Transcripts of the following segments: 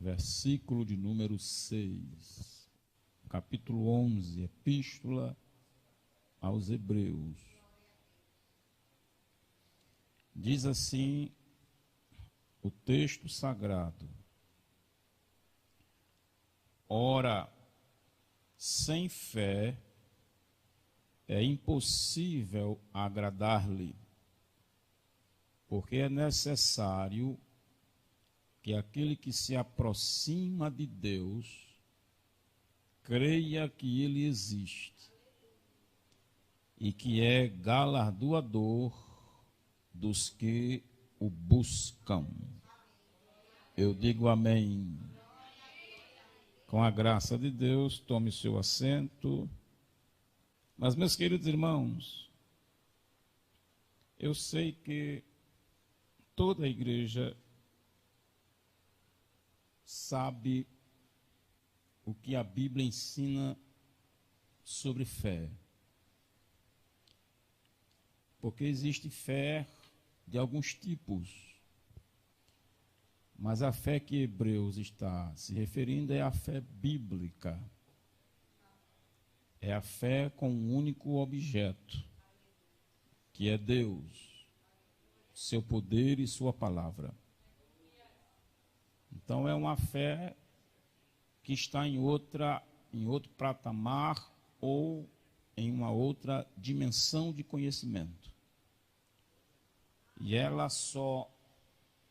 versículo de número 6, capítulo 11, Epístola aos Hebreus. Diz assim o texto sagrado: ora, sem fé é impossível agradar-lhe, porque é necessário que aquele que se aproxima de Deus creia que Ele existe e que é galardoador dos que o buscam. Eu digo amém. Com a graça de Deus, tome seu assento. Mas, meus queridos irmãos, eu sei que toda a igreja sabe o que a Bíblia ensina sobre fé. Porque existe fé de alguns tipos. Mas a fé que Hebreus está se referindo é a fé bíblica. É a fé com um único objeto, que é Deus, seu poder e sua palavra. Então é uma fé que está em outro patamar ou em uma outra dimensão de conhecimento. E ela só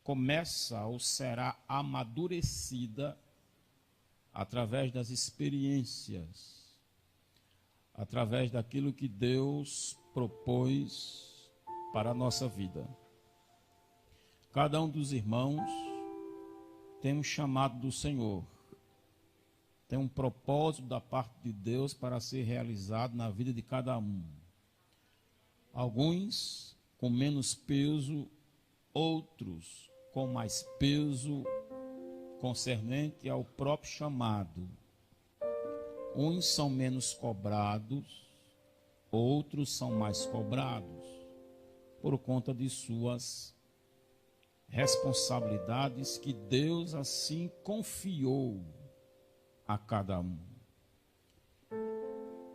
começa ou será amadurecida através das experiências, através daquilo que Deus propôs para a nossa vida. Cada um dos irmãos tem um chamado do Senhor, tem um propósito da parte de Deus para ser realizado na vida de cada um. Alguns com menos peso, outros com mais peso concernente ao próprio chamado. Uns são menos cobrados, outros são mais cobrados, por conta de suas responsabilidades que Deus assim confiou a cada um.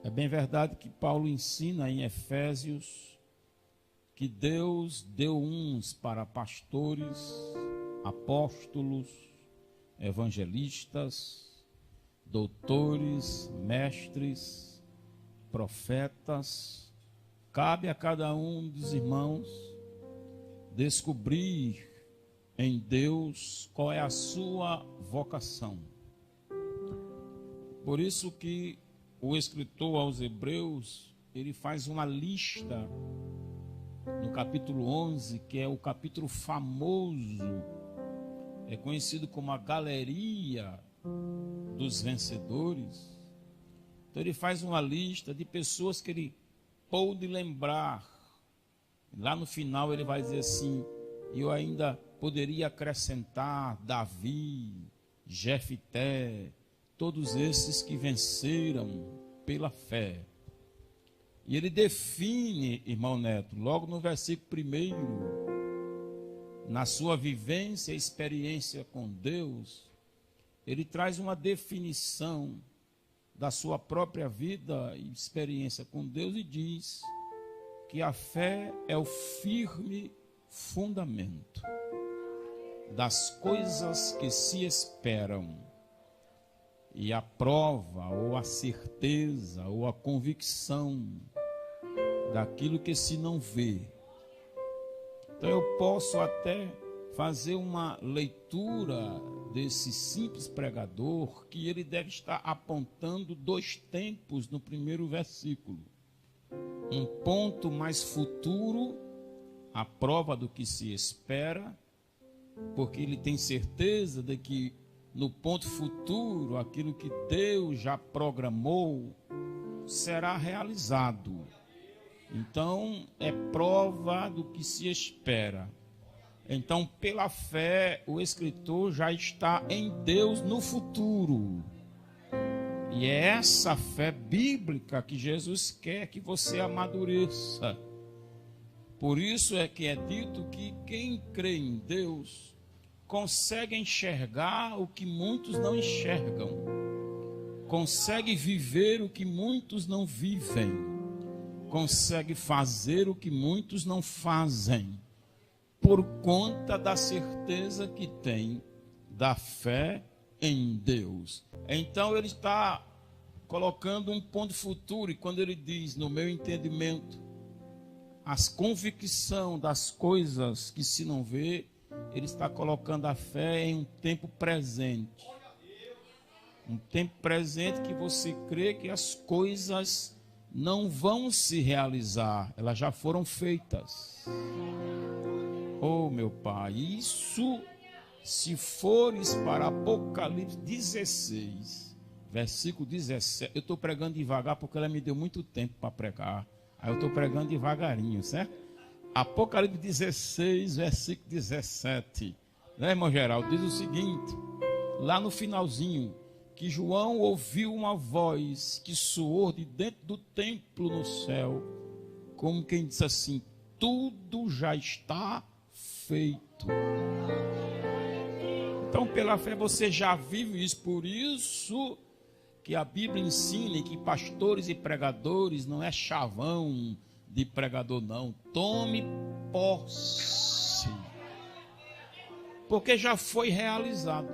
É bem verdade que Paulo ensina em Efésios que Deus deu uns para pastores, apóstolos, evangelistas, doutores, mestres, profetas. Cabe a cada um dos irmãos descobrir em Deus qual é a sua vocação. Por isso que o escritor aos Hebreus, ele faz uma lista no capítulo 11, que é o capítulo famoso, é conhecido como a galeria dos vencedores. Então ele faz uma lista de pessoas que ele pôde lembrar. Lá no final ele vai dizer assim: eu ainda poderia acrescentar Davi, Jefité, todos esses que venceram pela fé. E ele define, irmão Neto, logo no versículo 1, na sua vivência e experiência com Deus, ele traz uma definição da sua própria vida e experiência com Deus e diz que a fé é o firme fundamento das coisas que se esperam e a prova ou a certeza ou a convicção daquilo que se não vê. Então eu posso até fazer uma leitura desse simples pregador, que ele deve estar apontando dois tempos no primeiro versículo. Um ponto mais futuro, a prova do que se espera, porque ele tem certeza de que no ponto futuro, aquilo que Deus já programou será realizado. Então, é prova do que se espera. Então, pela fé, o escritor já está em Deus no futuro. E é essa fé bíblica que Jesus quer que você amadureça. Por isso é que é dito que quem crê em Deus consegue enxergar o que muitos não enxergam, consegue viver o que muitos não vivem, consegue fazer o que muitos não fazem, por conta da certeza que tem da fé em Deus. Então ele está colocando um ponto futuro, e quando ele diz, no meu entendimento, as convicção das coisas que se não vê, ele está colocando a fé em um tempo presente. Um tempo presente que você crê que as coisas não vão se realizar, elas já foram feitas. Oh, meu Pai, isso, se fores para Apocalipse 16, versículo 17, eu estou pregando devagar porque ela me deu muito tempo para pregar, aí eu estou pregando devagarinho, certo? Apocalipse 16, versículo 17, né, irmão Geraldo, diz o seguinte, lá no finalzinho, que João ouviu uma voz que soou de dentro do templo no céu, como quem disse assim, tudo já está feito. Então, pela fé você já vive isso, por isso que a Bíblia ensina que pastores e pregadores não é chavão de pregador, não. Tome posse, porque já foi realizado.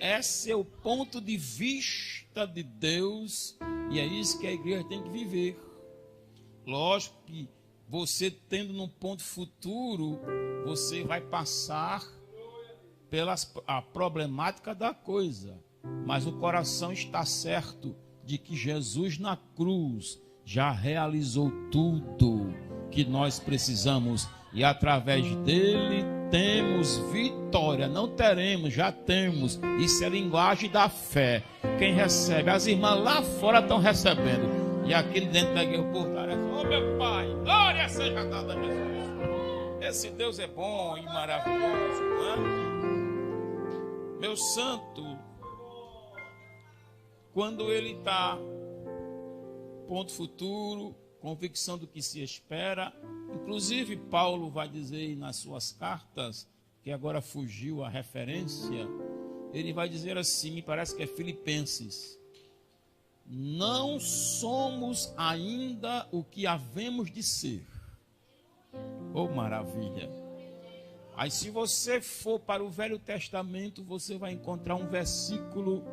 Esse é o ponto de vista de Deus, e é isso que a igreja tem que viver. Lógico que você tendo num ponto futuro, você vai passar pela a problemática da coisa, mas o coração está certo de que Jesus na cruz já realizou tudo que nós precisamos, e através dele temos vitória. Não teremos, já temos. Isso é linguagem da fé. Quem recebe, as irmãs lá fora estão recebendo, e aqui dentro da igreja, por trás, oh meu Pai, glória seja dada a Jesus. Esse Deus é bom e maravilhoso, não é? Meu santo, quando ele está ponto futuro, convicção do que se espera, inclusive Paulo vai dizer nas suas cartas, que agora fugiu a referência, ele vai dizer assim, me parece que é Filipenses, não somos ainda o que havemos de ser. Oh, maravilha! Aí se você for para o Velho Testamento, você vai encontrar um versículo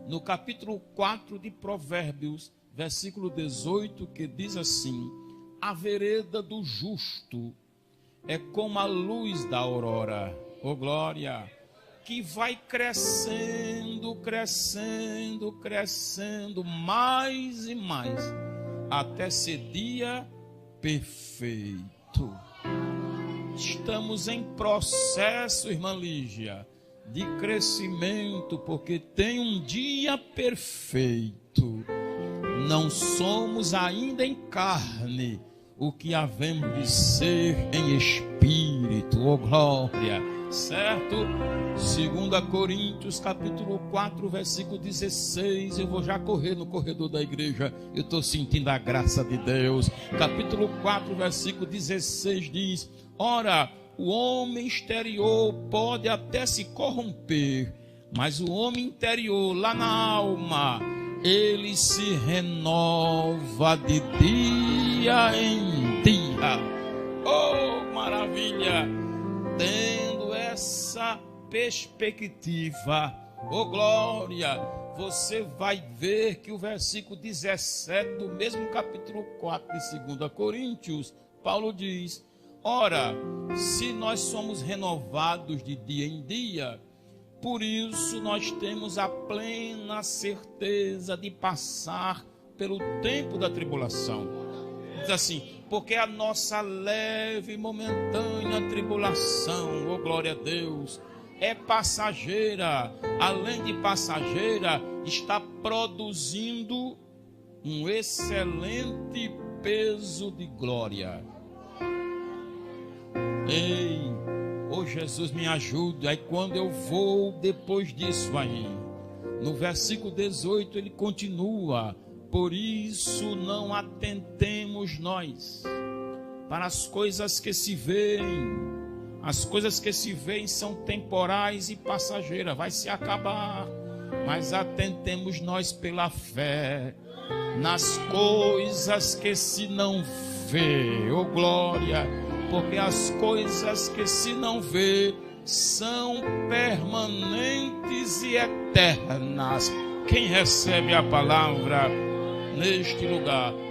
no capítulo 4 de Provérbios, versículo 18, que diz assim, a vereda do justo é como a luz da aurora, oh glória, que vai crescendo, crescendo, crescendo, mais e mais, até ser dia perfeito. Estamos em processo, irmã Lígia, de crescimento, porque tem um dia perfeito. Não somos ainda em carne o que havemos de ser em espírito, oh glória, certo? 2 Coríntios capítulo 4, versículo 16, eu vou já correr no corredor da igreja, eu estou sentindo a graça de Deus. Capítulo 4, versículo 16 diz, ora, o homem exterior pode até se corromper, mas o homem interior, lá na alma, ele se renova de dia em dia. Oh, maravilha! Tendo essa perspectiva, oh glória, você vai ver que o versículo 17 do mesmo capítulo 4 de 2 Coríntios, Paulo diz, ora, se nós somos renovados de dia em dia, por isso nós temos a plena certeza de passar pelo tempo da tribulação. Diz assim, porque a nossa leve e momentânea tribulação, oh glória a Deus, é passageira. Além de passageira, está produzindo um excelente peso de glória. Ei, oh Jesus, me ajude. Aí quando eu vou depois disso aí, no versículo 18 ele continua, por isso não atentemos nós para as coisas que se veem, As coisas que se veem são temporais e passageiras, vai se acabar. Mas atentemos nós pela fé nas coisas que se não vê, oh glória, porque as coisas que se não vê são permanentes e eternas. Quem recebe a palavra neste lugar?